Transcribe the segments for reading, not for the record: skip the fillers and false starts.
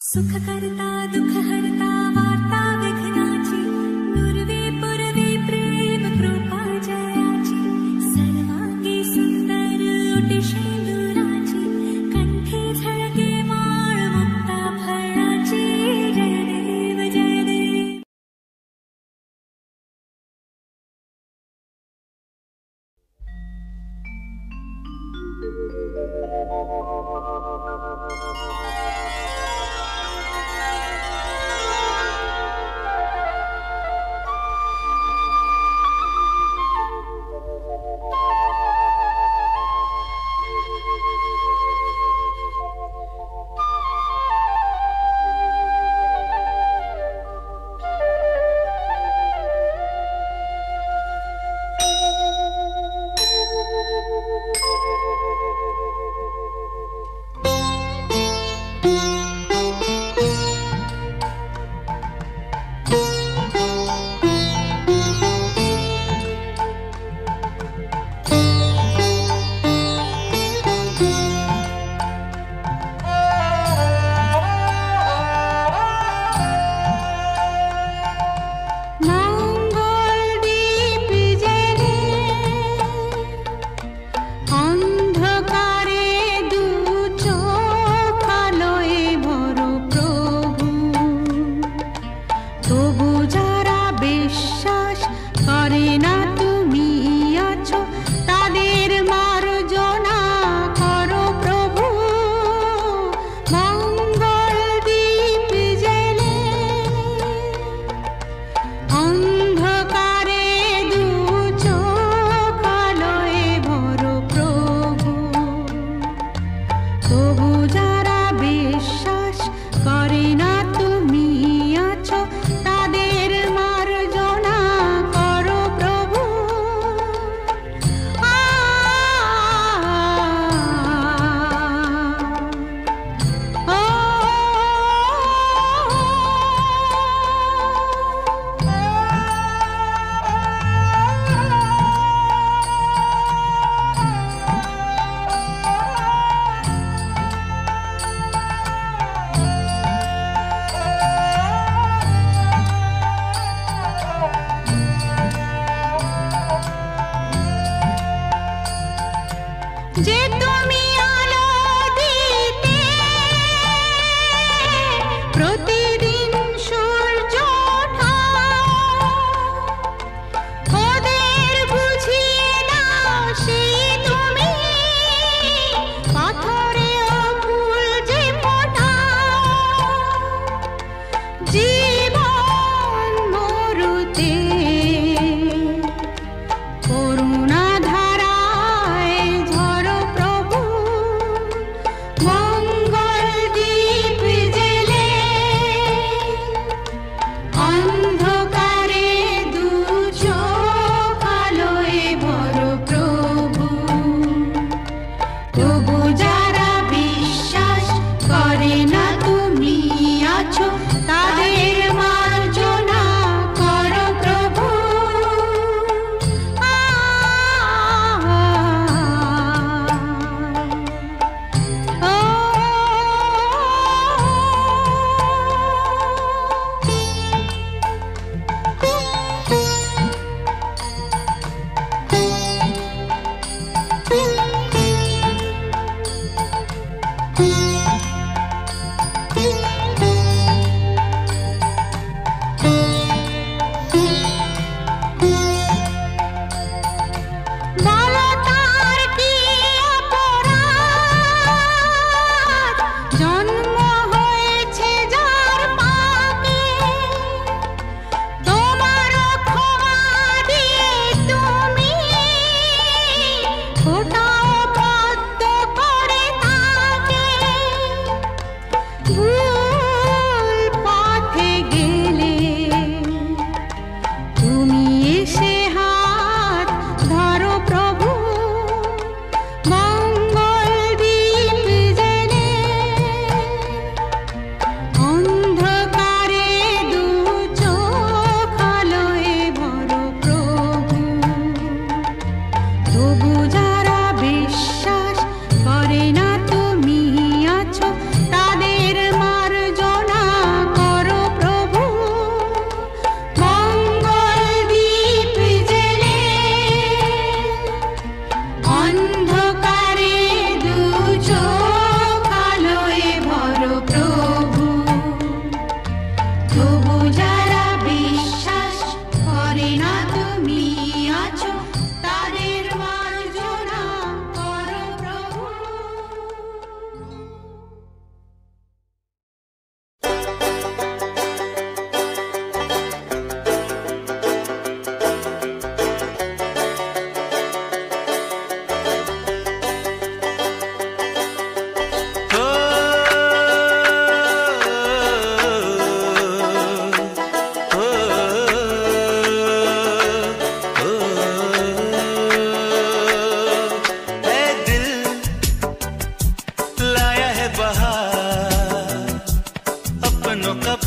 सुख करता दुख हरता वार्ता विघ्नाची नुरवी पुरवी प्रेम कृपा जयाची सर्वांगी सुंदर ओटी शेंदुराची कंठी झळके माळ मुक्ता फळाची जय देव जय देव।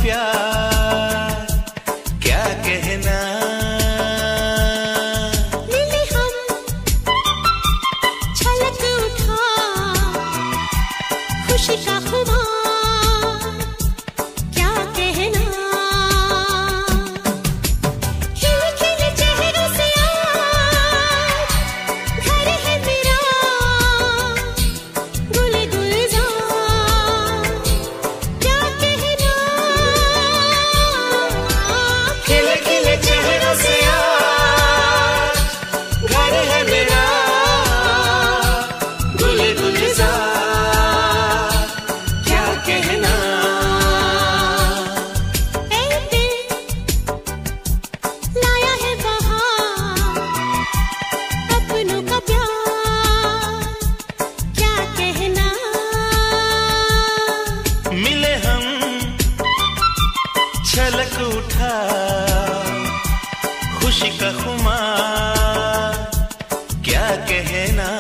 प्यार क्या कहना। मिले हम छलक उठा खुशी का खुमार क्या कहना। खिले खिले चेहरों से आज घर है मेरा गुल गुलजार क्या कहना। खिले खिले चेहरों से आज घर है मेरा गुल गुलजार क्या कहना। ऐ दिल लाया है बहार अपनों का प्यार क्या कहना। मिले हम छलक उठा खुशी का खुमार क्या कहना।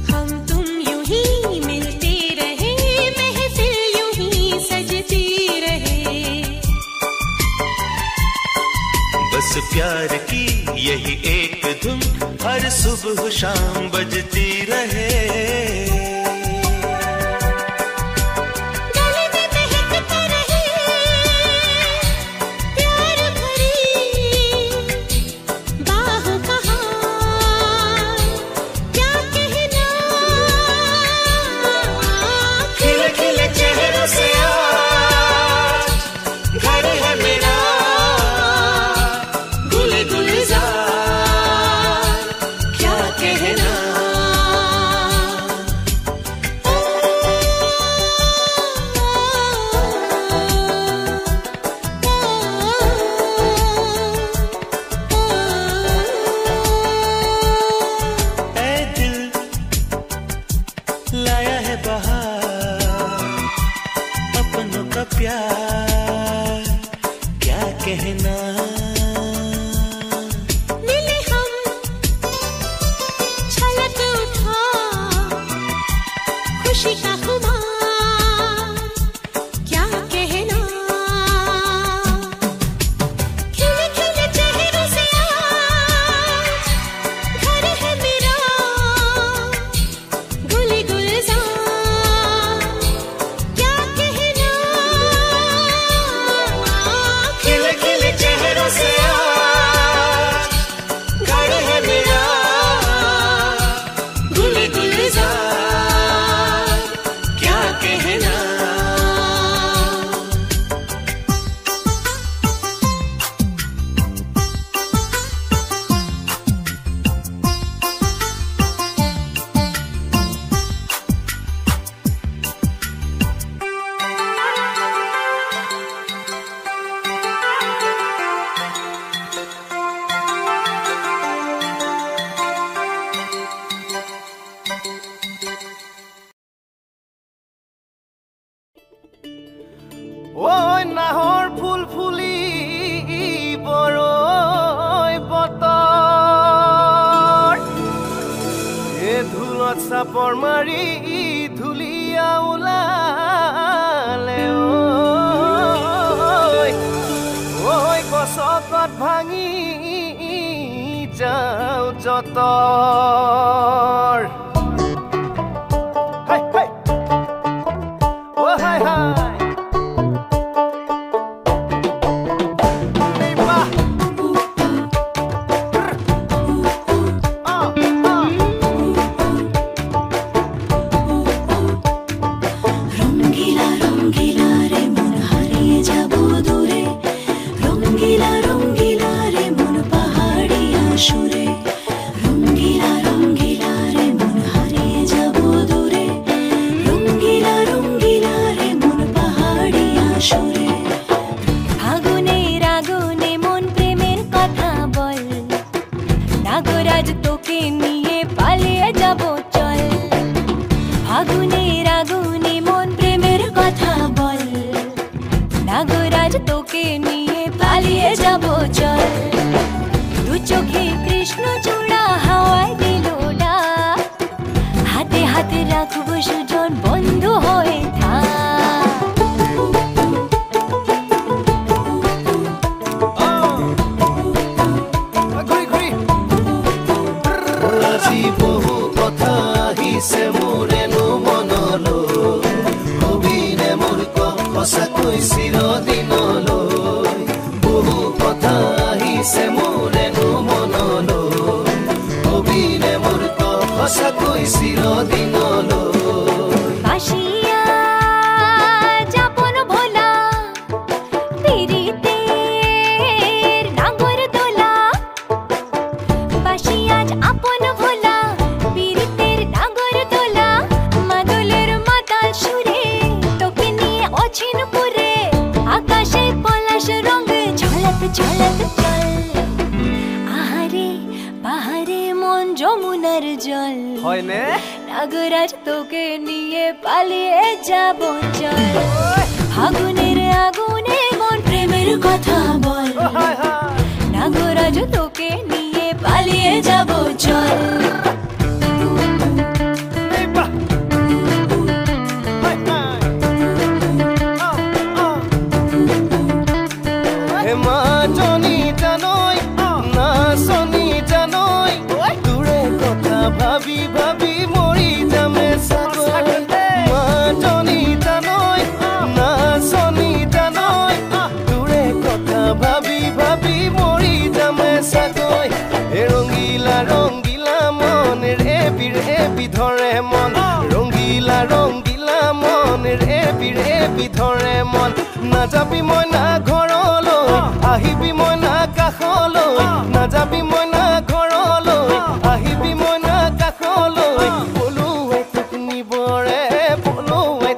हम तुम यूं ही मिलते रहे महफिल यूं ही सजती रहे। बस प्यार की यही एक धुन हर सुबह शाम बजती रहे। गले में महकता रहे प्यार भरी बाहों का हार क्या कहना। खिले खिले चेहरों से आज घर है मेरा गुल गुलजार क्या कहना। ऐ दिल लाया है बहार अपनों का प्यार क्या कहना। मिले हम छलक उठा खुशी का खुमार क्या कहना। खिले खिले चेहरों से आज घर है मेरा गुल गुलजार क्या कहना। खिले खिले चेहरों से आज घर है मेरा गुल गुलजार क्या कहना। ওই নাহৰ ফুল ফুলি বৰৈ বতৰ এ ধুলত চাপৰ মাৰি ধুলিয়া ওলালে ঐ গছকত ভাঙি যাওঁ যতৰ। হাই হাই ও হাই হাই রঙ্গিলা রঙ্গিলা রে মন হারিয়ে যাব দূরে। রঙ্গিলা রঙ্গিলা রে মন পাহাড়িয়া সুরে। রঙ্গিলা রঙ্গিলা রে মন আজ তোকে নিয়ে পালিয়ে যাব চল ফাগুনের আগুনে মন প্রেমের কথা বল নাগরাজ তোকে নিয়ে পালিয়ে যাব চল দু চোখে কৃষ্ণ চূড়া হাওয়ায় দিল ডাক হাতে হাতে রাখবো সুজন বন্ধু হয়ে থাক আজি বহু কথা আহিছে মোৰেনো মনলৈ কবিৰে মোৰ সঁচাকৈ চিৰদিনলৈ বহু কথা আহিছে মোৰেনো মনলৈ কবিৰে মোৰ সঁচাকৈ চিৰদিনলৈ বাসিয়া যাপন ভোলা পিরিতের নাগর দোলা বাসিয়া আপন ভোলা পিরিতের নাগর দোলা মাদলের মাতাল সুরে তোকে নিয়ে অছিন পুরে আকাশে পলাশ রঙ ঝলক ঝলক চল আহারে বাহারে মন যমুনার জল হয়নে নাগরাজ তোকে নিয়ে পালিয়ে যাব চল ফাগুনের আগুনে মন প্রেমের কথা বল হায় হায় নাগরাজ তোকে নিয়ে পালিয়ে যাব চল এই বাহ হায় হায় হে মা জনি জানই না শনি জানই দূরে কথা ভাবি ভাবি মরি যামে সাগর মা জনি জানই না শনি জানই দূরে কথা ভাবি ভাবি মরি যামে সাগর হে রঙিলা রঙিলা মন রে বিধরে মন রঙিলা রঙিলা মন রে বিধৰে মন নাযাবি মই না ঘৰলৈ আহিবি মই না কাষলৈ নাযাবি মই না ঘৰলৈ আহিবি মই না কাষলৈ পলুৱাই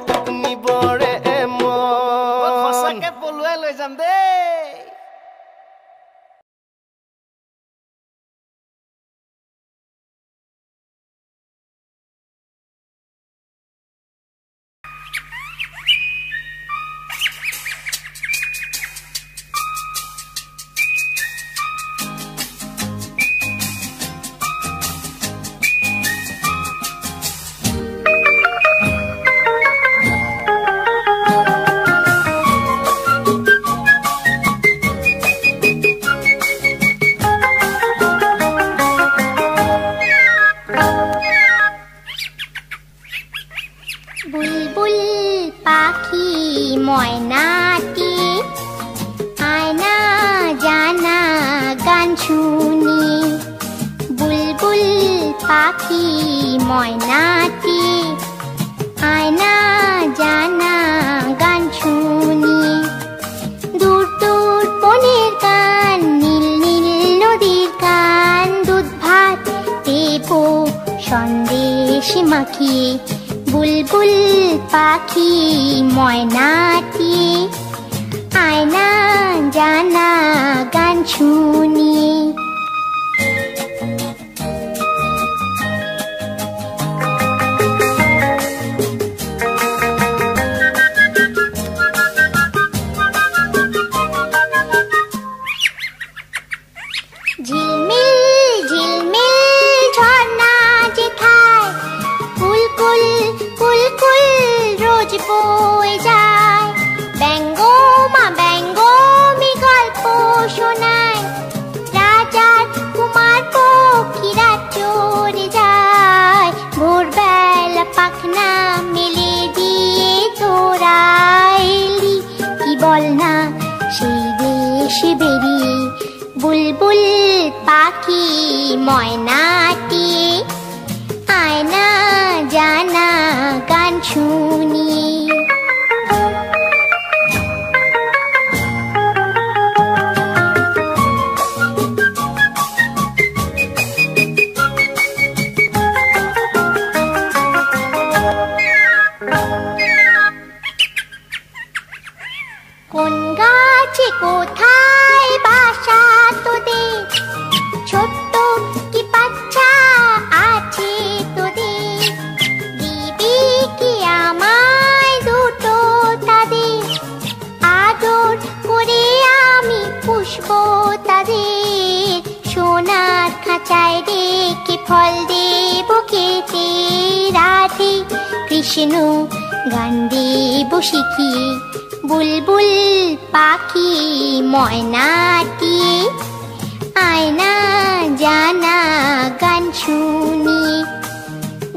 তোক নিবৰে মন সঁচাকে পলুৱাই লৈ যাম দেই বুলবুল পাখি ময়নাটি আয়না জানা গান শুনি বুলবুল পাখি ময়নাটি আয়না জানা গান শুনি দূর দূর বনের গান নীল নীল নদীর গান দুধ ভাত দেব সন্দেশ মাখিয়ে বুলবুল পাখি ময়নাটি আয়না জানা গান শুনি ঝিলমিল ঝিলমিল ঝর্ণা যেথায় কুলকুল কুলকুল রোজ বয়ে যায় ব্যঙ্গমি গল্প শোনায় রাজার কুমার পক্ষীরা চড়ে যায় ভোরবেলা পাখনা মেলে দিয়ে তোরা এলি কি বল না সেই দেশে বেরিয়ে বুলবুল পাখি ময়নাটি আয়না জানা গান শুনি কোন গাছে কোথায় বাসা তোদের ছোট্ট কি পাত্র তাদের সোনার খাঁচায় রেখে ফল দেব কেটে। রাধে কৃষ্ণ গান দেব শিখিয়ে, বুলবুল পাখি ময়নাটিয়ে। আয়না জানা গান শুনিয়ে,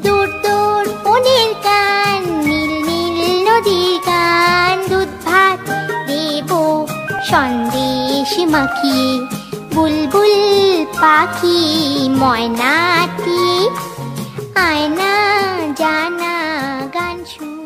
দূর দূর বনের গান, নীল নীল নদীর গান। দুধ ভাত দেব সন্দেশ মাখিয়ে, বুলবুল পাখি ময়নাটিয়ে। আয়না জানা গান শুনিয়ে।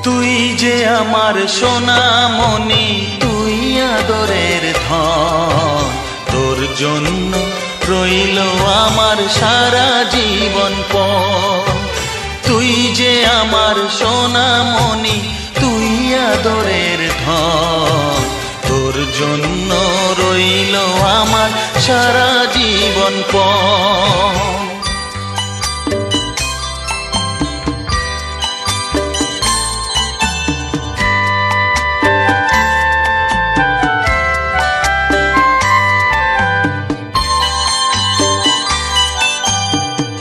তুই যে আমার সোনামণি, তুই আদরের ধন, তোর জন্য রইল আমার সারা জীবন পণ। তুই যে আমার সোনামণি, তুই আদরের ধন, তোর জন্য রইল আমার সারা জীবন পণ।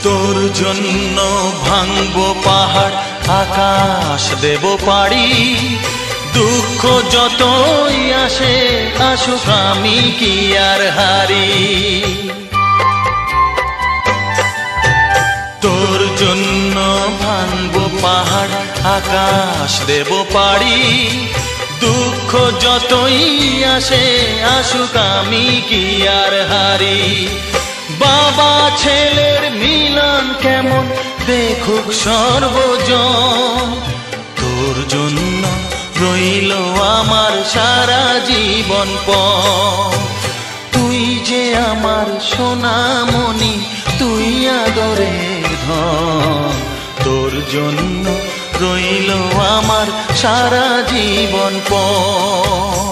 তোর জন্য ভাঙবো পাহাড়, আকাশ দেব পাড়ি, দুঃখ যতই আসে আসুক আমি কি আর হারি। তোর জন্য ভাঙবো পাহাড়, আকাশ দেব পাড়ি, দুঃখ যতই আসে আসুক আমি কি আর হারি। বাবা ছেলের মিলন কেমন দেখুক সর্বজন, তোর জন্য রইল আমার সারা জীবন পণ। তুই যে আমার সোনামণি, তুই আদরের ধন, তোর জন্য রইল আমার সারা জীবন পণ।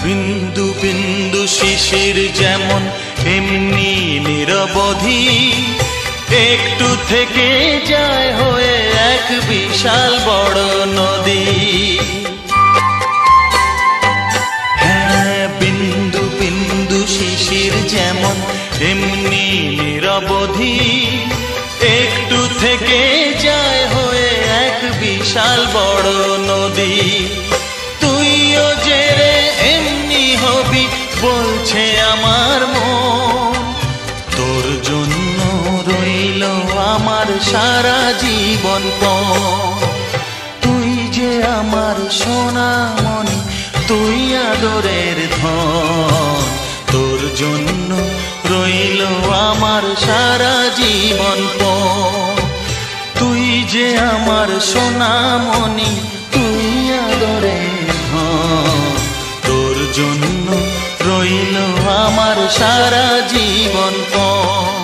বিন্দু বিন্দু শিশির যেমন এমনি নিরবধি, একটু থেকে যায় হয়ে এক বিশাল বড় নদী। হ্যাঁ, বিন্দু বিন্দু শিশির যেমন এমনি নিরবধি, একটু থেকে যায় হয়ে এক বিশাল বড় নদী। তুইও যে রে এমনি হবি বলছে আমার মন, তোর জন্য রইল আমার সারা জীবন পণ। তুই যে আমার সোনামণি, তুই আদরের ধন, তোর জন্য রইল আমার সারা জীবন পণ। তুই যে আমার সোনামণি, তুই আদরের ধন, তোর জন্য রইল আমার সারা জীবন পণ।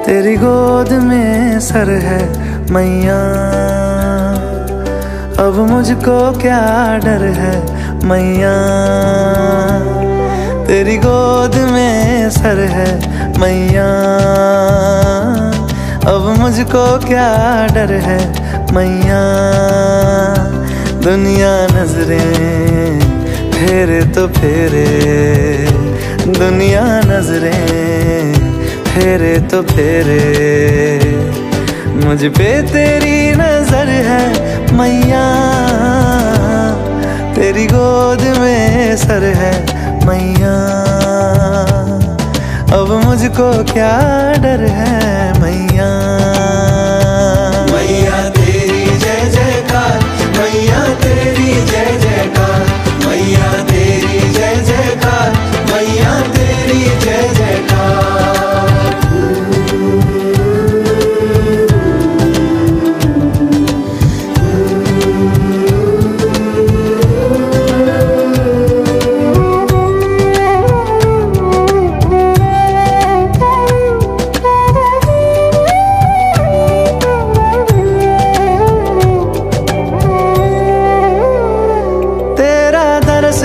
तेरी गोद में सर है मैया, अब मुझको क्या डर है मैया। तेरी गोद में सर है मैया, अब मुझको क्या डर है मैया। दुनिया नजरें फेरे तो फेरे, दुनिया नजरें फेरे तो फेरे, मुझ पे तेरी नजर है मैया। तेरी गोद में सर है मैया, अब मुझको क्या डर है मैया। मैया तेरी जय जयकार, मैया तेरी जय जयकार, मैया तेरी जय जयकार, मैया तेरी जय जयकार।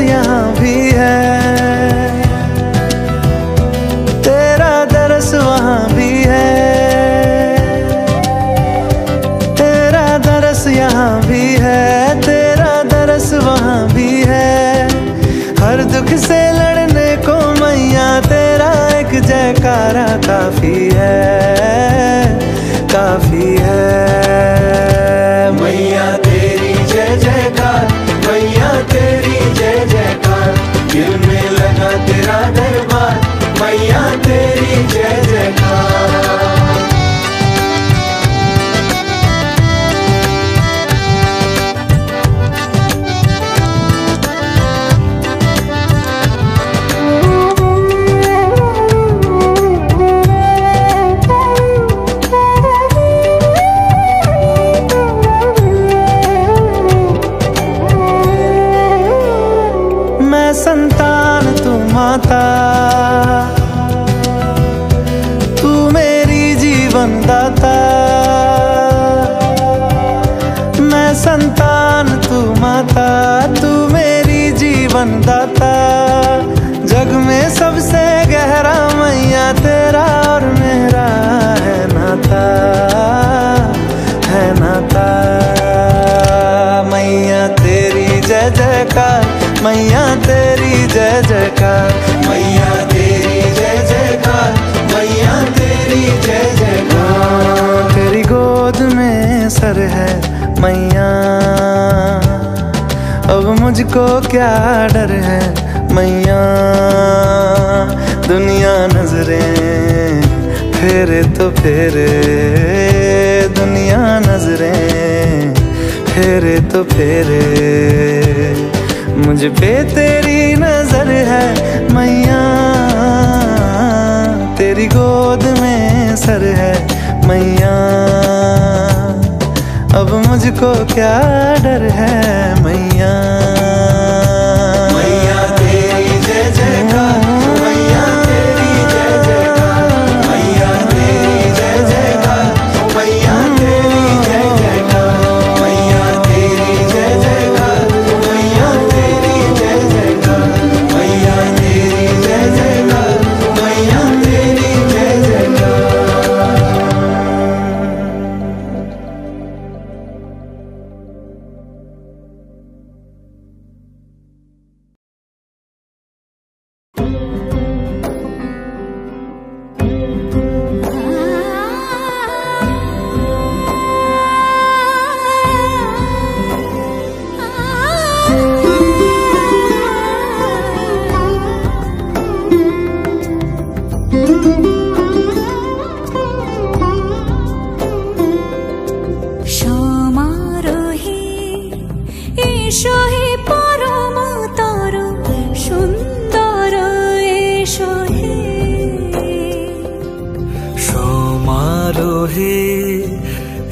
यहाँ भी है, तेरा दरस वहाँ भी है, तेरा दरस यहाँ भी है, तेरा दरस वहाँ भी है। हर दुख से लड़ने को मैया तेरा एक जयकारा काफी है, काफी है। मैया तेरी जय जयकार, मैया तेरी जय जयकार, दिल में लगा तेरा दरबार, मैया तेरी जय जयकार। मैं संतान तू माता, तू मेरी जीवन दाता। मैं संतान तू माता, तू मेरी जीवन दाता। जग में सबसे गहरा मैया तेरा और मेरा है नाता, है नाता। मैया तेरी जय जयकार, मैया तेरी जय जयकार, मैया तेरी जय जयकार, मैया तेरी जय जयकार। तेरी गोद में सर है मैया, अब मुझको क्या डर है मैया। दुनिया नजरें फेरे तो फेरे, दुनिया नजरें फेरे तो फेरे, मुझ पे तेरी नजर है मैया। तेरी गोद में सर है मैया, अब मुझको क्या डर है मैया। मैया तेरी जय जयकार, मैया तेरी जय जयकार, मैया तेरी जय जयकार, मैया तेरी जय जयकार, मैया तेरी जय जयकार, मैया तेरी जय जयकार, मैया तेरी जय जयकार, मैया तेरी जय जयकार।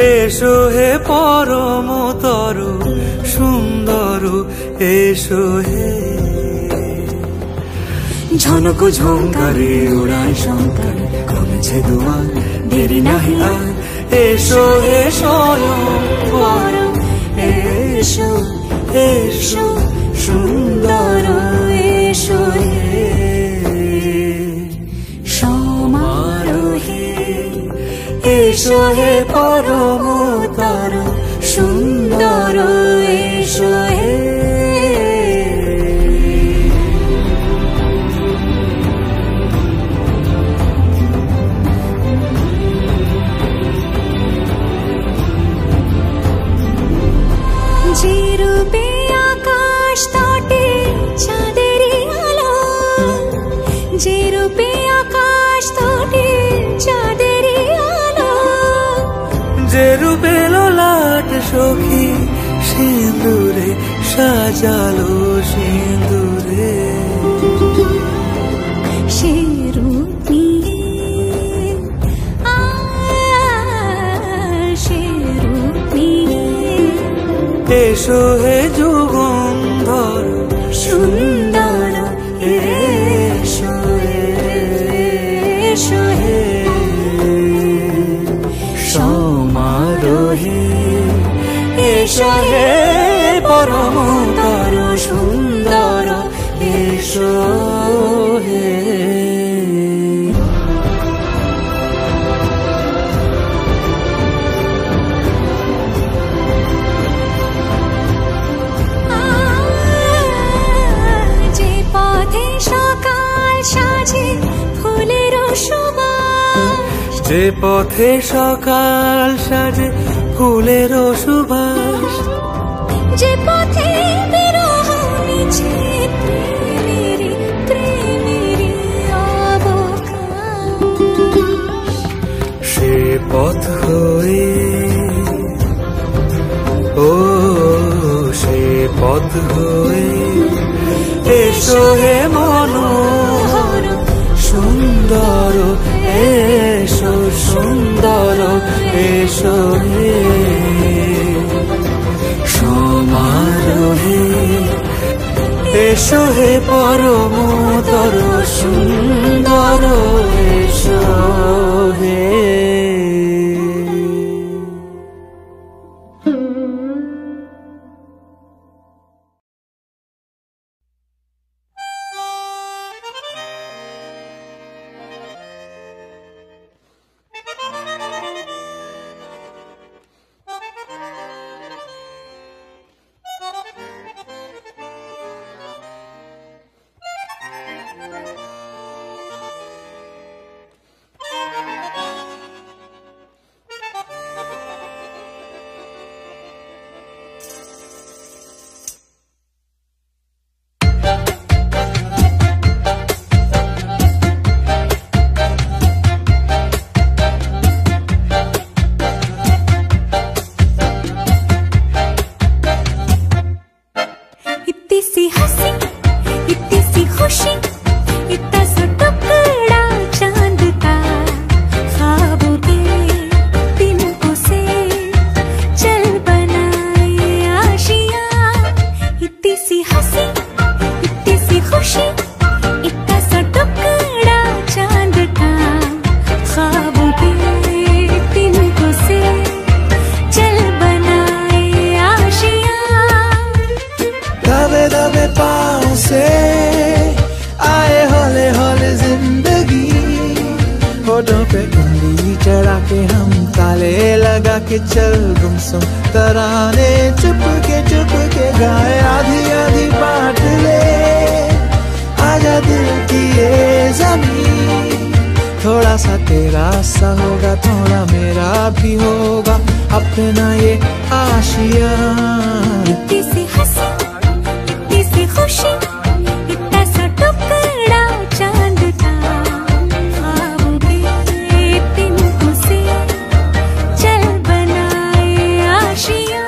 এসো হে পরম তরু সুন্দর এসো হে। ঝনক ঝঙ্কারে ওড়ায় শঙ্কার ক্রমে খুলছে দুয়ার, দেরি নাহি আর, এসো হে স্বয়ংবর, এসো এসো সুন্দর, এসো হে সমারোহে, এসো হে পরমতর সুন্দর, এসো হে যে রূপে আকাশ তটে চাঁদেরই আলো, যে রূপে আকাশ তটে চাঁদেরই আলো, যে রূপে ললাট সখী সিঁদুরে সাজালো সিঁদুরে, সে রূপ নিয়ে সে রূপ নিয়ে এসো হে যুগন্ধর সুন্দর, এসো এসো হে সমারোহে, এসো হে পরমতর সুন্দর, এসো হে যে পথে সকাল সাজে ফুলের সুবাস, যে পথে সকাল সাজে ফুলের সুবাস, যে পথে বিরহ মিছে প্রেমেরই প্রেমেরই অবকাশ, সে পথ হয়ে ও সে পথ হয়ে, এসো হে মনোহর সুন্দর, এসো সুন্দর, এসো হে সমারোহে, এসো হে পরমতর সুন্দর, এসো হে चढ़ा के हम ताले लगा के चल गुमसुम तराने चुप के गाए आधी आधी बात ले आजा दिल की ये ज़मीन थोड़ा सा तेरा सा होगा थोड़ा मेरा भी होगा अपना ये आशिया इतनी सी हंसी इतनी सी खुशी इतना सा टुकड़ा चांद का ख्वाब के तिनकों से चल बनाए आशिया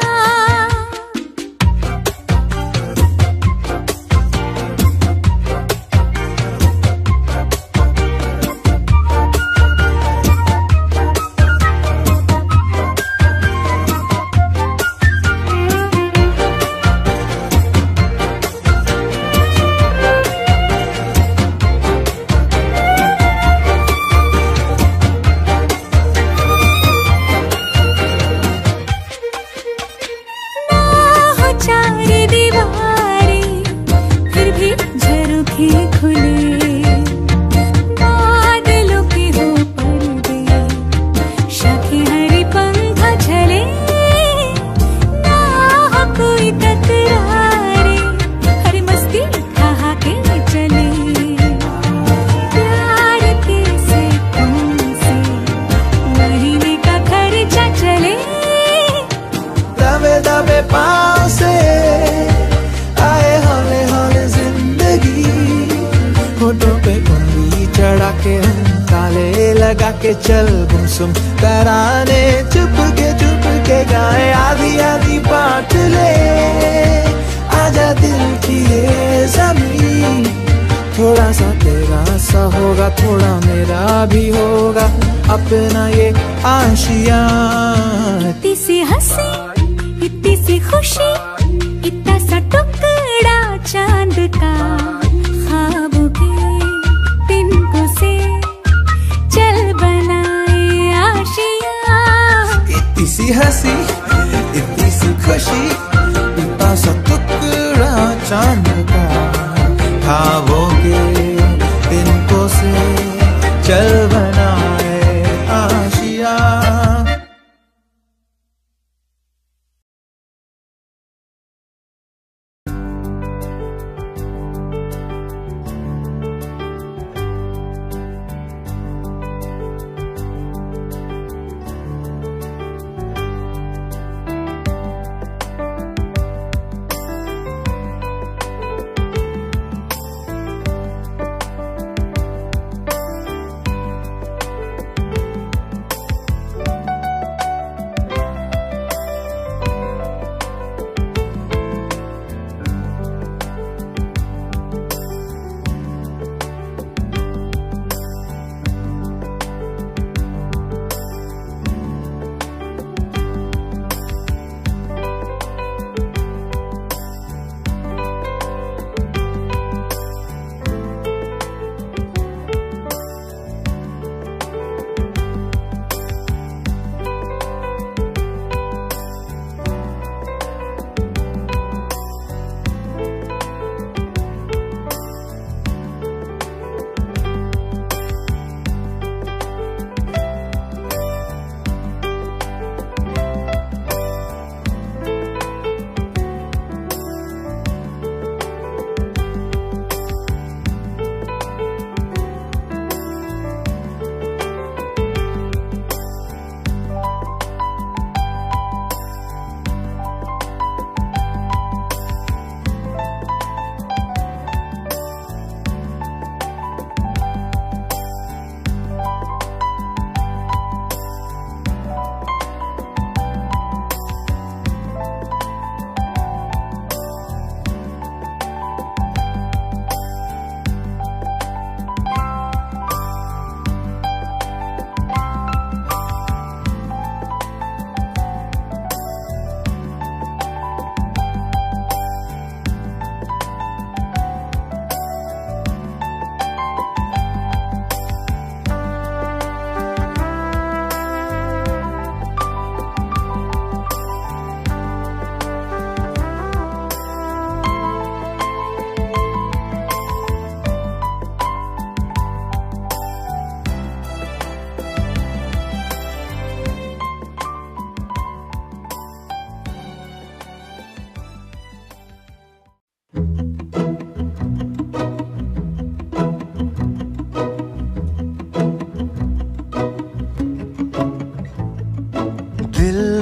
के चल गुमसुम तराने चुप के गाए आधी आधी बांट ले आजा दिल की ये ज़मीन थोड़ा सा तेरा सा होगा थोड़ा मेरा भी होगा अपना ये आशियाँ इतनी सी हंसी इतनी सी खुशी इतना सा टुकड़ा चांद का ख्वाबों के तिनको से चल बनाए आशियाँ इतनी सी हंसी इतनी सी खुशी इतना सा टुकड़ा चांद का ख्वाबों के तिनको से चल बनाए आशियाँ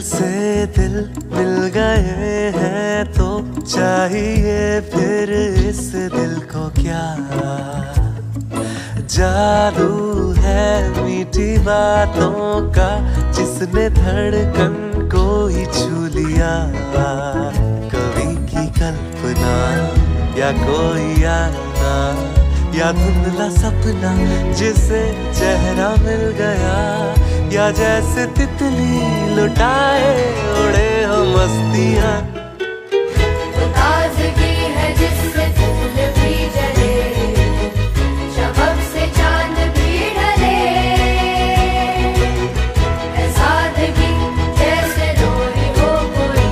से दिल मिल गए हैं तो चाहिए फिर इस दिल को क्या जादू है मीठी बातों का जिसने धड़कन को ही छू लिया कवि की कल्पना या कोई आना या धुंधला सपना जिसे चेहरा मिल गया या जैसे तितली लुटाए उड़े हो मस्तियाँ ताज़गी है जिससे फूल भी जले शबक से चांद भी ढले सादगी जैसे रोई हो कोई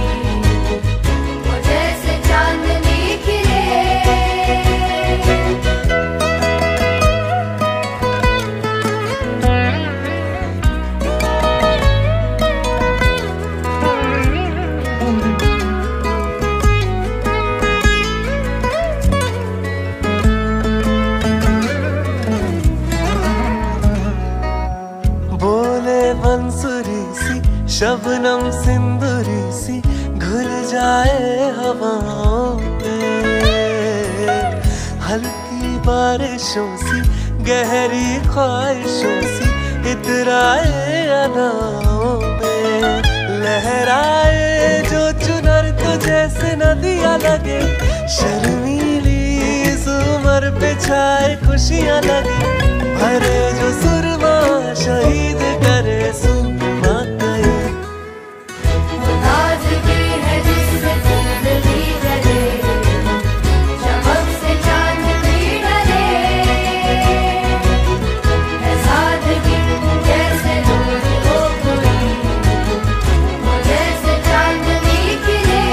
वो जैसे चांदनी खिले बंसुरी सी शबनम सिंदूरी सी घुल जाए हवाओं में हल्की बारिशों सी गहरी ख्वाहिशों सी इतराए अनाओं में लहराए जो चुनर तो जैसे नदियाँ लगे, शर्मीली इस उम्र पे छाए खुशियाँ लगे, भरे जो सुरमा शहीद करे सुरमा कहे। ताजगी है जिससे फूल भी जले, चमक से चांद भी ढले, है सादगी जैसे नूर हो कोई, वो जैसे चांदनी खिले।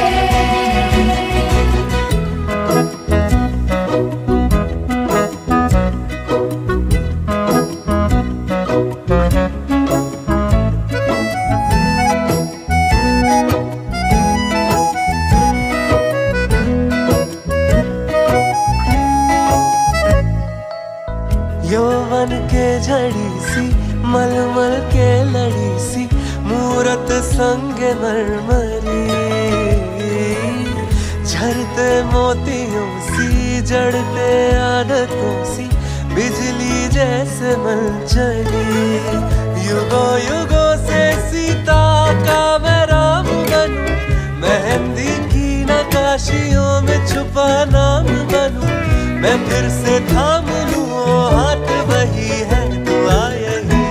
यौवन के झड़ी सी मलमल के लड़ी सी मूरत संग मरमरी, झरते मोतियों सी जड़ते आदतों सी बिजली जैसे मलचली, युगों युगों से सीता का मैं राम बनूं, मेहंदी की नकाशियों में छुपा नाम बनूं, मैं फिर से थाम लूं हाथ वही है दुआ यही।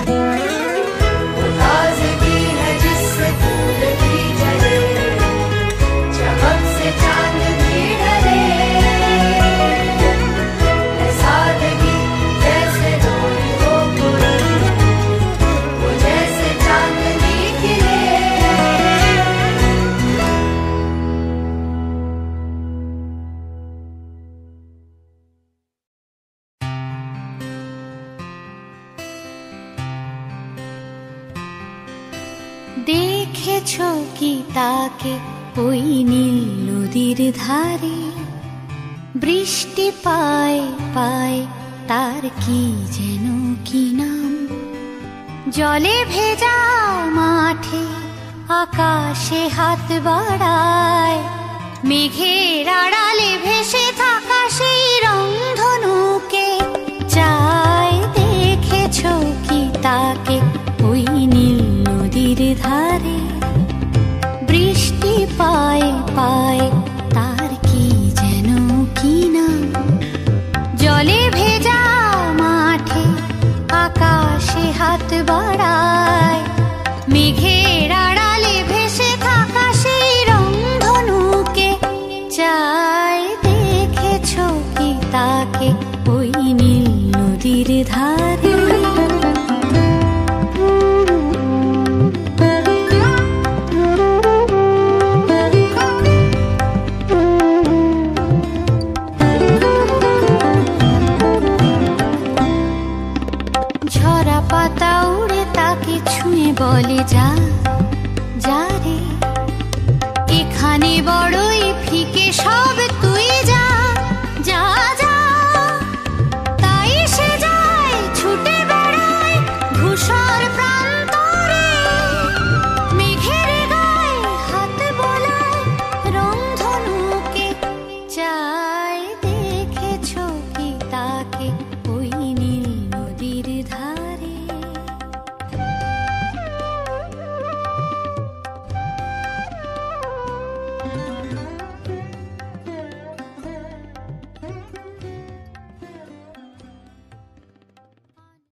ताजगी है जिससे फूल भी जले, चमक से चांद भी ढले, है सादगी जैसे नूर हो कोई, वो जैसे चांदनी खिले। দেখেছো কি তাকে ওই নীল নদীর ধারে, বৃষ্টি পায় পায় তার কি যেন কি নাম, জলে ভেজা মাঠে আকাশে হাত বাড়ায়, মেঘের আড়ালে ভেসে থাকা সেই রংধনুকে চায়। দেখেছো কি তাকে ওই নীল নদীর ধারে, বৃষ্টি পায় পায় তার কি যেন কি নাম, জলে ভেজা মাঠে আকাশে হাত বাড়ায়, মেঘের আড়ালে ভেসে থাকা সেই রংধনুকে চায়। দেখেছো কি তাকে ওই নীল নদীর ধারে। ঝরা পাতা উড়ে তাকে ছুঁয়ে বলে যা যা রে, এখানে বড়ই ফিকে সব